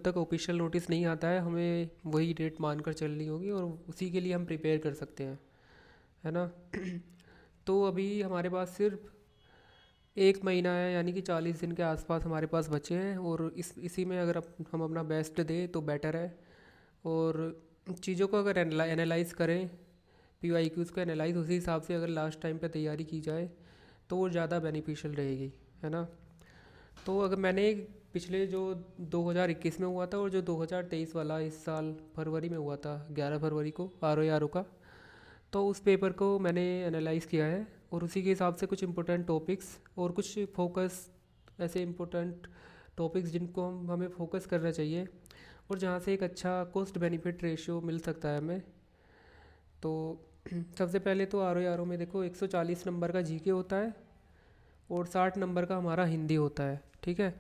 तक official notice नहीं आता है हमें वही डेट मानकर चलनी होगी और उसी के लिए हम प्रिपेयर कर सकते हैं, है ना। तो अभी हमारे पास सिर्फ 1 महीना है, यानी कि 40 दिन के आसपास हमारे पास बचे हैं, और इसी में अगर हम अपना बेस्ट दें तो बेटर है। और चीज़ों को अगर एनालाइज करें, PYQs को एनालाइज उसी हिसाब से अगर लास्ट टाइम पे तैयारी की जाए तो वो ज़्यादा बेनिफिशियल रहेगी, है ना। तो अगर मैंने पिछले जो 2021 में हुआ था और जो 2023 वाला इस साल फरवरी में हुआ था, 11 फरवरी को RO का, तो उस पेपर को मैंने एनालाइज़ किया है और उसी के हिसाब से कुछ इम्पोर्टेंट टॉपिक्स और कुछ फोकस, ऐसे इम्पोर्टेंट टॉपिक्स जिनको हमें फोकस करना चाहिए और जहाँ से एक अच्छा कॉस्ट बेनिफिट रेशियो मिल सकता है हमें। तो सबसे पहले तो RO में देखो 140 नंबर का GK होता है और 60 नंबर का हमारा हिंदी होता है, ठीक है।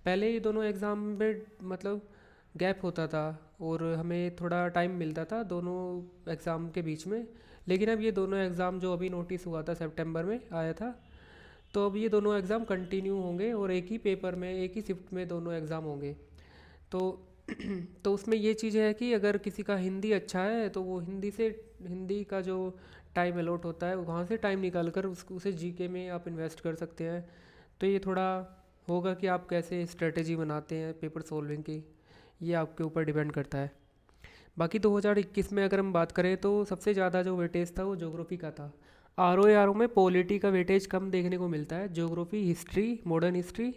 पहले ये दोनों एग्ज़ाम में मतलब गैप होता था और हमें थोड़ा टाइम मिलता था दोनों एग्ज़ाम के बीच में, लेकिन अब ये दोनों एग्ज़ाम जो अभी नोटिस हुआ था सितंबर में आया था, तो अब ये दोनों एग्ज़ाम कंटिन्यू होंगे और एक ही पेपर में एक ही शिफ्ट में दोनों एग्ज़ाम होंगे। तो तो उसमें ये चीज़ है कि अगर किसी का हिंदी अच्छा है तो वो हिंदी का जो टाइम अलॉट होता है वहाँ से टाइम निकाल कर उसे GK में आप इन्वेस्ट कर सकते हैं। तो ये थोड़ा होगा कि आप कैसे स्ट्रेटेजी बनाते हैं पेपर सॉल्विंग की, ये आपके ऊपर डिपेंड करता है। बाकी 2021 में अगर हम बात करें तो सबसे ज़्यादा जो वेटेज था वो ज्योग्राफी का था। RO में पॉलिटी का वेटेज कम देखने को मिलता है, ज्योग्राफी, हिस्ट्री, मॉडर्न हिस्ट्री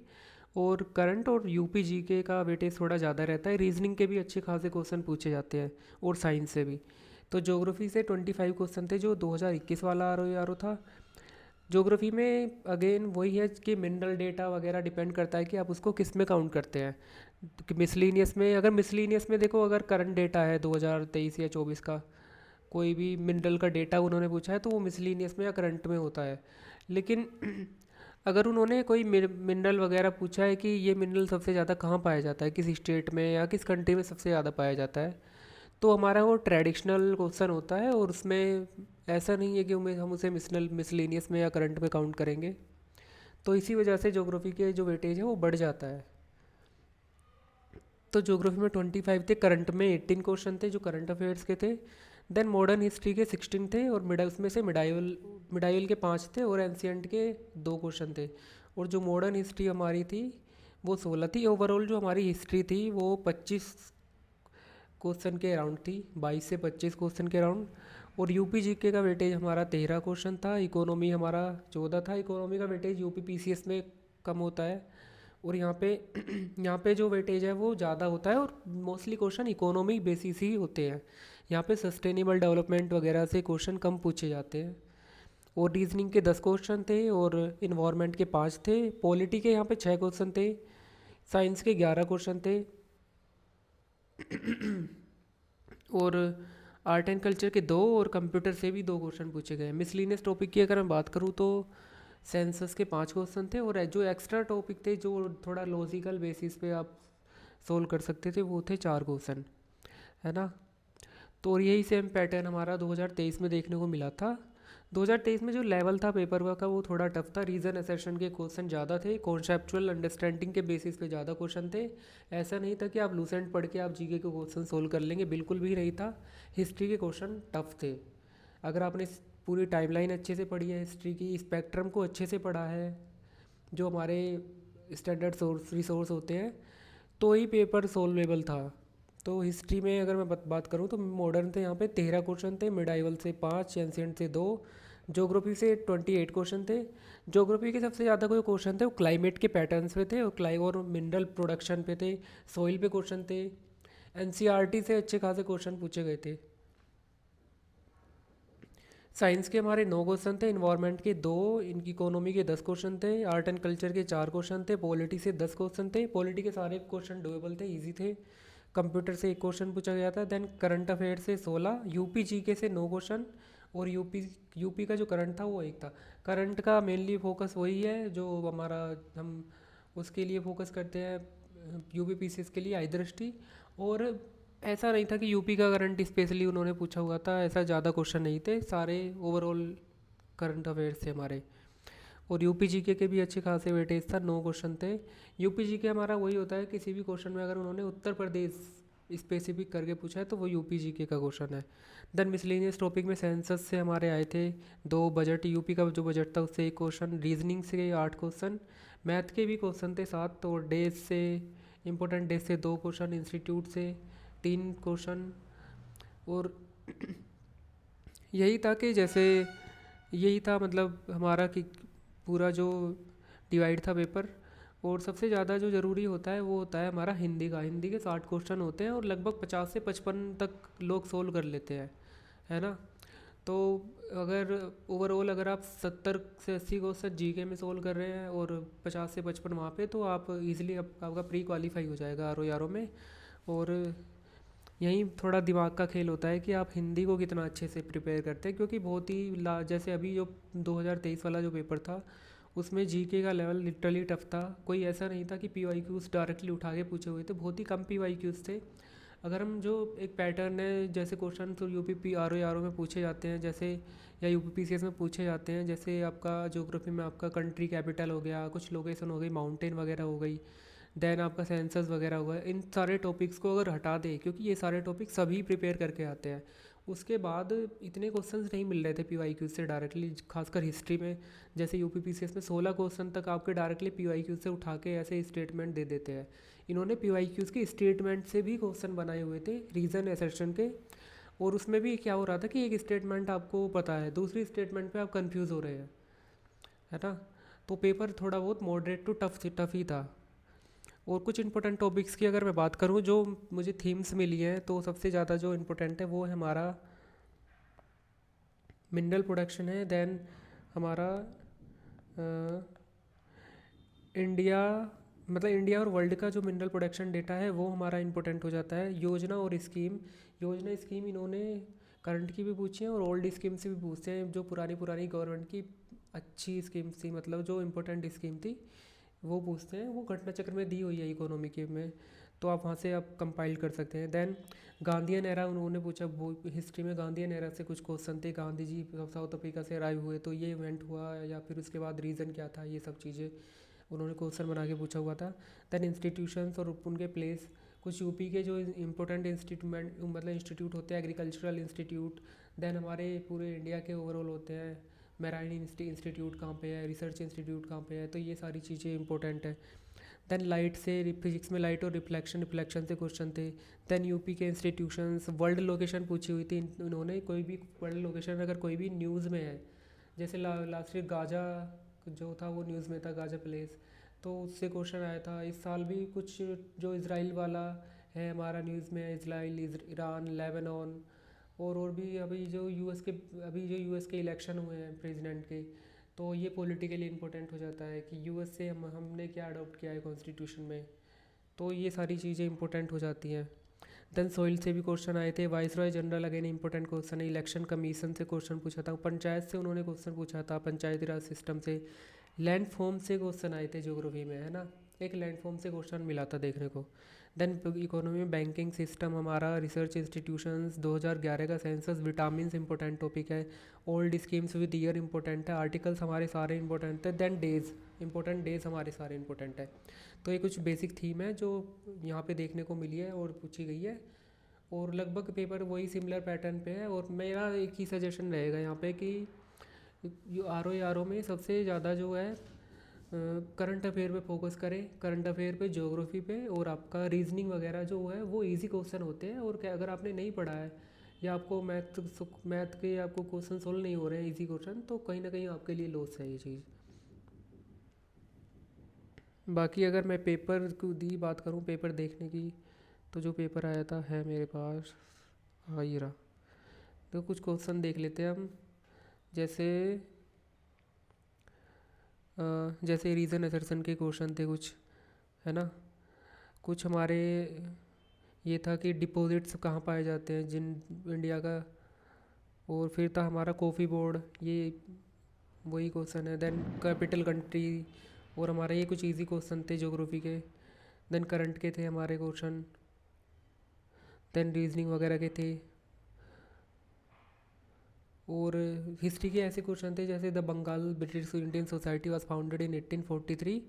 और करंट और UP GK का वेटेज थोड़ा ज़्यादा रहता है। रीजनिंग के भी अच्छे खासे क्वेश्चन पूछे जाते हैं और साइंस से भी। तो ज्योग्राफी से 25 क्वेश्चन थे जो 2021 वाला RO था। ज्योग्राफी में अगेन वही है कि मिनरल डेटा वगैरह डिपेंड करता है कि आप उसको किस में काउंट करते हैं। कि मिसलीनियस में, अगर मिसलीनियस में देखो, अगर करंट डेटा है 2023 या 24 का, कोई भी मिनरल का डेटा उन्होंने पूछा है तो वो मिसलीनियस में या करंट में होता है। लेकिन अगर उन्होंने कोई मिनरल वगैरह पूछा है कि ये मिनरल सबसे ज़्यादा कहाँ पाया जाता है, किस स्टेट में या किस कंट्री में सबसे ज़्यादा पाया जाता है, तो हमारा वो ट्रेडिशनल क्वेश्चन होता है और उसमें ऐसा नहीं है कि हम उसे मिसलेनियस में या करंट में काउंट करेंगे। तो इसी वजह से ज्योग्राफी के जो वेटेज है वो बढ़ जाता है। तो ज्योग्राफी में 25 थे, करंट में 18 क्वेश्चन थे जो करंट अफेयर्स के थे। देन मॉडर्न हिस्ट्री के 16 थे और मिडाइल, उसमें से मिडाइवल के 5 थे और एंशियंट के 2 क्वेश्चन थे। और जो मॉडर्न हिस्ट्री हमारी थी वो 16 थी। ओवरऑल जो हमारी हिस्ट्री थी वो 25 क्वेश्चन के अराउंड थी, 22 से 25 क्वेश्चन के अराउंड। और UP GK का वेटेज हमारा 13 क्वेश्चन था। इकोनॉमी हमारा 14 था। इकोनॉमी का वेटेज UP PCS में कम होता है और यहाँ पे यहाँ पे जो वेटेज है वो ज़्यादा होता है और मोस्टली क्वेश्चन इकोनॉमी बेसिस ही होते हैं। यहाँ पे सस्टेनेबल डेवलपमेंट वगैरह से क्वेश्चन कम पूछे जाते हैं। और रीजनिंग के 10 क्वेश्चन थे और इन्वायरमेंट के 5 थे। पॉलिटी के यहाँ पे 6 क्वेश्चन थे। साइंस के 11 क्वेश्चन थे और आर्ट एंड कल्चर के 2 और कंप्यूटर से भी 2 क्वेश्चन पूछे गए। मिसलिनियस टॉपिक की अगर मैं बात करूँ तो सेंसस के 5 क्वेश्चन थे और जो एक्स्ट्रा टॉपिक थे जो थोड़ा लॉजिकल बेसिस पे आप सोल्व कर सकते थे वो थे 4 क्वेश्चन, है ना। तो और यही सेम पैटर्न हमारा 2023 में देखने को मिला था। 2023 में जो लेवल था पेपर का वो थोड़ा टफ था। रीज़न एसेशन के क्वेश्चन ज़्यादा थे, कॉन्सेप्चुअल अंडरस्टैंडिंग के बेसिस पे ज़्यादा क्वेश्चन थे। ऐसा नहीं था कि आप लूसेंट पढ़ के आप GK के क्वेश्चन सोल्व कर लेंगे, बिल्कुल भी नहीं था। हिस्ट्री के क्वेश्चन टफ थे। अगर आपने पूरी टाइमलाइन अच्छे से पढ़ी है, हिस्ट्री की स्पेक्ट्रम को अच्छे से पढ़ा है, जो हमारे स्टैंडर्ड सोर्स रिसोर्स होते हैं, तो ही पेपर सोल्वेबल था। तो हिस्ट्री में अगर मैं बात करूँ तो मॉडर्न थे यहाँ पे 13 क्वेश्चन थे, मिडाइवल से 5, एंशिएंट से 2, ज्योग्राफी से 28 क्वेश्चन थे। ज्योग्राफी के सबसे ज़्यादा कोई क्वेश्चन थे वो क्लाइमेट के पैटर्न्स पे थे और मिनरल प्रोडक्शन पे थे, सॉइल पे क्वेश्चन थे। NCERT से अच्छे खासे क्वेश्चन पूछे गए थे। साइंस के हमारे 9 क्वेश्चन थे, इन्वायरमेंट के 2, इनकी इकोनॉमी के 10 क्वेश्चन थे, आर्ट एंड कल्चर के 4 क्वेश्चन थे, पॉलिटी से 10 क्वेश्चन थे। पॉलिटी के सारे क्वेश्चन डुएबल थे, इजी थे। कंप्यूटर से 1 क्वेश्चन पूछा गया था। देन करंट अफेयर से 16, UP GK से 9 क्वेश्चन और यूपी का जो करंट था वो 1 था। करंट का मेनली फोकस वही है जो हमारा, हम उसके लिए फोकस करते हैं UP PCS के लिए, आई दृष्टि। और ऐसा नहीं था कि UP का करंट स्पेशली उन्होंने पूछा हुआ था, ऐसा ज़्यादा क्वेश्चन नहीं थे, सारे ओवरऑल करंट अफेयर्स थे हमारे। और यूपी जीके के भी अच्छे खासे वेटेज था, 9 क्वेश्चन थे। यूपी जीके हमारा वही होता है, किसी भी क्वेश्चन में अगर उन्होंने उत्तर प्रदेश स्पेसिफिक करके पूछा है तो वो यूपी जीके का क्वेश्चन है। देन मिसलेनियस टॉपिक में सेंसस से हमारे आए थे 2, बजट यूपी का जो बजट था उससे 1 क्वेश्चन, रीजनिंग से 8 क्वेश्चन, मैथ के भी क्वेश्चन थे 7, और डेज से, इम्पोर्टेंट डेज से 2 क्वेश्चन, इंस्टीट्यूट से 3 क्वेश्चन। और यही था कि जैसे यही था मतलब हमारा कि पूरा जो डिवाइड था पेपर। और सबसे ज़्यादा जो ज़रूरी होता है वो होता है हमारा हिंदी का। हिंदी के 60 क्वेश्चन होते हैं और लगभग 50 से 55 तक लोग सोल्व कर लेते हैं, है ना। तो अगर ओवरऑल अगर आप 70 से 80 क्वेश्चन जीके में सोल्व कर रहे हैं और 50 से 55 वहाँ पे, तो आप इजीली आपका प्री क्वालिफाई हो जाएगा आर ओ आर ओ में। और यहीं थोड़ा दिमाग का खेल होता है कि आप हिंदी को कितना अच्छे से प्रिपेयर करते हैं, क्योंकि बहुत ही जैसे अभी जो 2023 वाला जो पेपर था उसमें जीके का लेवल लिटरली टफ था। कोई ऐसा नहीं था कि पीवाईक्यूज डायरेक्टली उठा के पूछे हुए थे, बहुत ही कम पीवाईक्यूज थे। अगर हम जो एक पैटर्न है, जैसे क्वेश्चन तो यूपी पी आर ओ में पूछे जाते हैं जैसे, या यूपी पीसीएस में पूछे जाते हैं, जैसे आपका ज्योग्राफी में आपका कंट्री कैपिटल हो गया, कुछ लोकेशन हो गई, माउंटेन वगैरह हो गई, देन आपका सेंसस वगैरह हुआ, इन सारे टॉपिक्स को अगर हटा दे, क्योंकि ये सारे टॉपिक सभी प्रिपेयर करके आते हैं, उसके बाद इतने क्वेश्चंस नहीं मिल रहे थे पीवाईक्यू से डायरेक्टली, खासकर हिस्ट्री में। जैसे यूपी पीसीएस में 16 क्वेश्चन तक आपके डायरेक्टली पीवाईक्यू से उठा के ऐसे स्टेटमेंट दे देते हैं। इन्होंने पीवाईक्यूज़ के स्टेटमेंट से भी क्वेश्चन बनाए हुए थे, रीज़न एसेशन के। और उसमें भी क्या हो रहा था कि एक स्टेटमेंट आपको पता है, दूसरी स्टेटमेंट पे आप कंफ्यूज हो रहे हैं, है ना। तो पेपर थोड़ा बहुत मॉडरेट टू टफ ही था। और कुछ इंपॉर्टेंट टॉपिक्स की अगर मैं बात करूँ जो मुझे थीम्स मिली हैं, तो सबसे ज़्यादा जो इम्पोर्टेंट है वो है हमारा मिनरल प्रोडक्शन है। देन हमारा इंडिया, मतलब इंडिया और वर्ल्ड का जो मिनरल प्रोडक्शन डेटा है वो हमारा इंपॉर्टेंट हो जाता है। योजना और स्कीम, योजना स्कीम इन्होंने करंट की भी पूछी है और ओल्ड स्कीम से भी पूछते हैं, जो पुरानी पुरानी गवर्नमेंट की अच्छी स्कीम थी, मतलब जो इम्पोर्टेंट स्कीम थी वो पूछते हैं। वो घटना चक्र में दी हुई है इकोनॉमी के में, तो आप वहाँ से आप कंपाइल कर सकते हैं। देन गांधीयन एरा उन्होंने पूछा, वो हिस्ट्री में गांधीयन एरा से कुछ क्वेश्चन थे, गांधी जी साउथ अफ्रीका से अराइव हुए तो ये इवेंट हुआ, या फिर उसके बाद रीज़न क्या था, ये सब चीज़ें उन्होंने क्वेश्चन बना के पूछा हुआ था। देन इंस्टीट्यूशंस और उनके प्लेस, कुछ यूपी के जो इंपॉर्टेंट इंस्टीट्यूट मतलब इंस्टीट्यूट होते हैं, एग्रीकल्चरल इंस्टीट्यूट। देन हमारे पूरे इंडिया के ओवरऑल होते हैं, मेराइन इंस्टीट्यूट कहाँ पे है, रिसर्च इंस्टीट्यूट कहाँ पे है, तो ये सारी चीज़ें इंपॉर्टेंट है। देन लाइट से, फिजिक्स में लाइट और रिफ्लेक्शन से क्वेश्चन थे। देन यूपी के इंस्टीट्यूशंस, वर्ल्ड लोकेशन पूछी हुई थी उन्होंने, कोई भी वर्ल्ड लोकेशन अगर कोई भी न्यूज़ में है, जैसे लास्ट ईयर गाजा जो था वो न्यूज़ में था, गाजा प्लेस, तो उससे क्वेश्चन आया था। इस साल भी कुछ जो इसराइल वाला है हमारा न्यूज़ में है, इसराइल, ईरान, लेबनान, और भी अभी जो यूएस के इलेक्शन हुए हैं प्रेसिडेंट के, तो ये पॉलिटिकली इम्पोर्टेंट हो जाता है कि यूएस से हमने क्या अडॉप्ट किया है कॉन्स्टिट्यूशन में, तो ये सारी चीज़ें इंपॉर्टेंट हो जाती हैं। देन सोइल से भी क्वेश्चन आए थे, viceroy general again important question है। इलेक्शन कमीशन से क्वेश्चन पूछा था, पंचायत से उन्होंने क्वेश्चन पूछा था, पंचायती राज सिस्टम से। लैंड फॉर्म से क्वेश्चन आए थे ज्योग्राफी में, है ना, एक लैंड फॉर्म से क्वेश्चन मिला था देखने को। देन इकोनॉमी में बैंकिंग सिस्टम हमारा, रिसर्च इंस्टीट्यूशंस, 2011 का सेंसस, विटामिन इंपॉर्टेंट टॉपिक है, old schemes with year important है, आर्टिकल्स हमारे सारे इंपॉर्टेंट है। देन डेज, इंपॉर्टेंट डेज हमारे सारे इंपॉर्टेंट है। तो ये कुछ बेसिक थीम है जो यहाँ पे देखने को मिली है और पूछी गई है, और लगभग पेपर वही सिमिलर पैटर्न पे है। और मेरा एक ही सजेशन रहेगा यहाँ पे कि आर ओ में सबसे ज़्यादा जो है करंट अफेयर पे फोकस करें, करंट अफेयर पे, ज्योग्राफी पे, और आपका रीजनिंग वगैरह जो है वो इजी क्वेश्चन होते हैं। और क्या अगर आपने नहीं पढ़ा है या आपको मैथ के आपको क्वेश्चन सोल्व नहीं हो रहे हैं इजी क्वेश्चन, तो कहीं ना कहीं आपके लिए लॉस है ये चीज़। बाकी अगर मैं पेपर की बात करूँ, पेपर देखने की, तो जो पेपर आया था है मेरे पास, हाँ ये रहा। तो कुछ क्वेश्चन देख लेते हैं हम, जैसे जैसे रीज़न असर्शन के क्वेश्चन थे कुछ, है ना। कुछ हमारे ये था कि डिपॉजिट्स कहाँ पाए जाते हैं जिन इंडिया का। और फिर था हमारा कॉफ़ी बोर्ड, ये वही क्वेश्चन है। देन कैपिटल कंट्री, और हमारे ये कुछ इजी क्वेश्चन थे ज्योग्राफी के। देन करंट के थे हमारे क्वेश्चन, देन रीजनिंग वगैरह के थे। और हिस्ट्री के ऐसे क्वेश्चन थे जैसे the Bengal British Indian society was founded in 1843,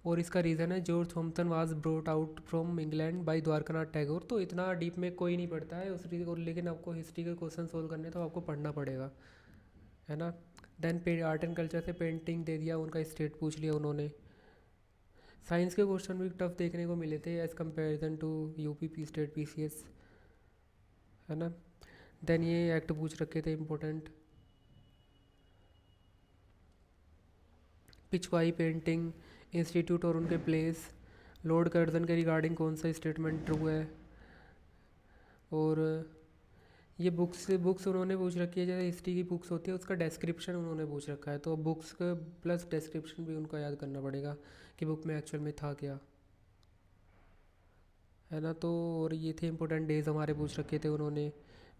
और इसका रीज़न है George Thomson was brought out from England by Dwarkanath Tagore. तो इतना डीप में कोई नहीं पढ़ता है और लेकिन आपको हिस्ट्री के क्वेश्चन सोल्व करने तो आपको पढ़ना पड़ेगा, है ना। देन पे आर्ट एंड कल्चर से पेंटिंग दे दिया, उनका स्टेट पूछ लिया उन्होंने। साइंस के क्वेश्चन भी टफ देखने को मिले थे as comparison to UP P state PCS, है ना। देन ये एक्ट पूछ रखे थे इंपॉर्टेंट, पिछवाई पेंटिंग इंस्टीट्यूट और उनके प्लेस, लॉर्ड कर्जन के रिगार्डिंग कौन सा स्टेटमेंट ट्रू है, और ये बुक्स उन्होंने पूछ रखी है, जैसे हिस्ट्री की बुक्स होती है उसका डिस्क्रिप्शन उन्होंने पूछ रखा है, तो बुक्स का प्लस डिस्क्रिप्शन भी उनको याद करना पड़ेगा कि बुक में एक्चुअल में था क्या, है ना। तो और ये थे इंपॉर्टेंट डेज हमारे पूछ रखे थे उन्होंने,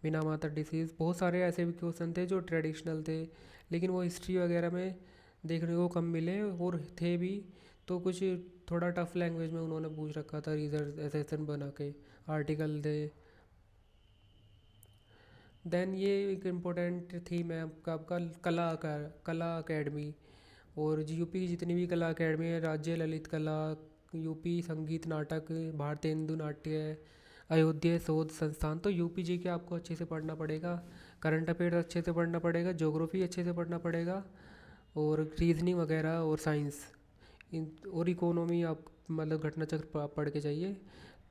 बिना माता डिसीज़, बहुत सारे ऐसे भी क्वेश्चन थे जो ट्रेडिशनल थे लेकिन वो हिस्ट्री वगैरह में देखने को कम मिले और थे भी। तो कुछ थोड़ा टफ लैंग्वेज में उन्होंने पूछ रखा था, रिजर्वेशन बना के आर्टिकल थे। देन ये एक इम्पोर्टेंट थीम है आपका कला अकेडमी, और यूपी की जितनी भी कला अकेडमी है, राज्य ललित कला, यूपी संगीत नाटक, भारतेंदु नाट्य, अयोध्या शोध संस्थान। तो यूपी जी के आपको अच्छे से पढ़ना पड़ेगा, करंट अफेयर अच्छे से पढ़ना पड़ेगा, ज्योग्राफी अच्छे से पढ़ना पड़ेगा, और रीजनिंग वगैरह और साइंस इन और इकोनॉमी आप मतलब घटना चक्र पढ़ के जाइए।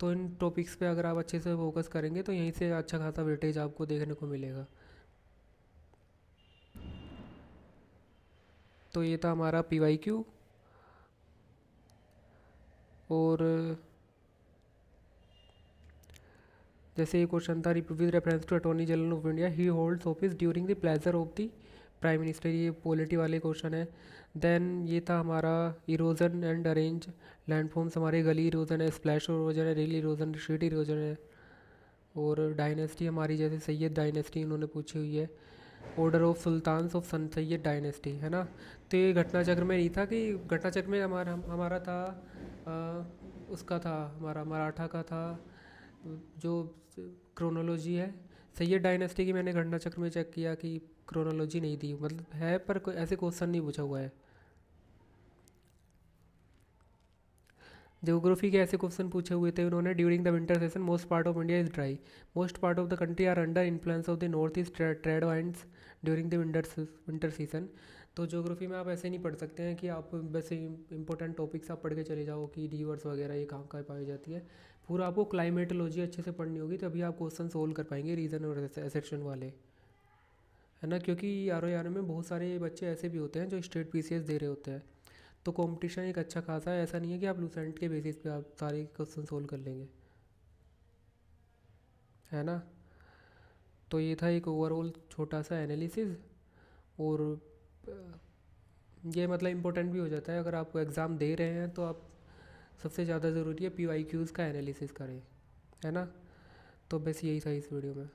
तो इन टॉपिक्स पे अगर आप अच्छे से फोकस करेंगे तो यहीं से अच्छा खासा वेटेज आपको देखने को मिलेगा। तो ये था हमारा पीवाईक्यू। और जैसे ये क्वेश्चन था with reference to attorney general of India he holds office during the pleasure of the prime minister, ये पॉलिटी वाले क्वेश्चन है। देन ये था हमारा इरोजन एंड अरेंज लैंडफॉर्म्स, हमारे गली इरोजन है, स्प्लैश इरोजन है, रेल इरोजन, स्ट्रीट इरोजन है। और डायनेस्टी हमारी जैसे सैयद डायनेस्टी उन्होंने पूछी हुई है, order of sultans of son Sayyid dynasty, है ना। तो ये घटना चक्र में नहीं था कि घटना चक्र में हमारा हमारा था उसका था हमारा मराठा का था जो क्रोनोलॉजी है। सैयद डायनेस्टी की मैंने घटना चक्र में चेक किया कि क्रोनोलॉजी नहीं दी, मतलब है पर ऐसे क्वेश्चन नहीं पूछा हुआ है। ज्योग्राफी के ऐसे क्वेश्चन पूछे हुए थे उन्होंने, during the winter session most part of India is dry, most part of the country are under influence of the north east trade winds during the winter season. तो ज्योग्राफी में आप ऐसे नहीं पढ़ सकते हैं कि आप वैसे इंपॉर्टेंट टॉपिक्स आप पढ़ के चले जाओ कि रिवर्स वगैरह ये कहाँ कहाँ पाई जाती है। पूरा आपको क्लाइमेटोलॉजी अच्छे से पढ़नी होगी तभी आप क्वेश्चन सोल्व कर पाएंगे रीजन और एक्सेप्शन वाले, है ना। क्योंकि यार में बहुत सारे बच्चे ऐसे भी होते हैं जो स्टेट पीसीएस दे रहे होते हैं, तो कंपटीशन एक अच्छा खासा है, ऐसा नहीं है कि आप लूसेंट के बेसिस पे आप सारे क्वेश्चन सोल्व कर लेंगे, है ना। तो ये था एक ओवरऑल छोटा सा एनालिसिस। और ये मतलब इम्पोर्टेंट भी हो जाता है अगर आप एग्ज़ाम दे रहे हैं तो आप सबसे ज़्यादा ज़रूरी है पीवाईक्यूज़ का एनालिसिस करें, है ना। तो बस यही था इस वीडियो में।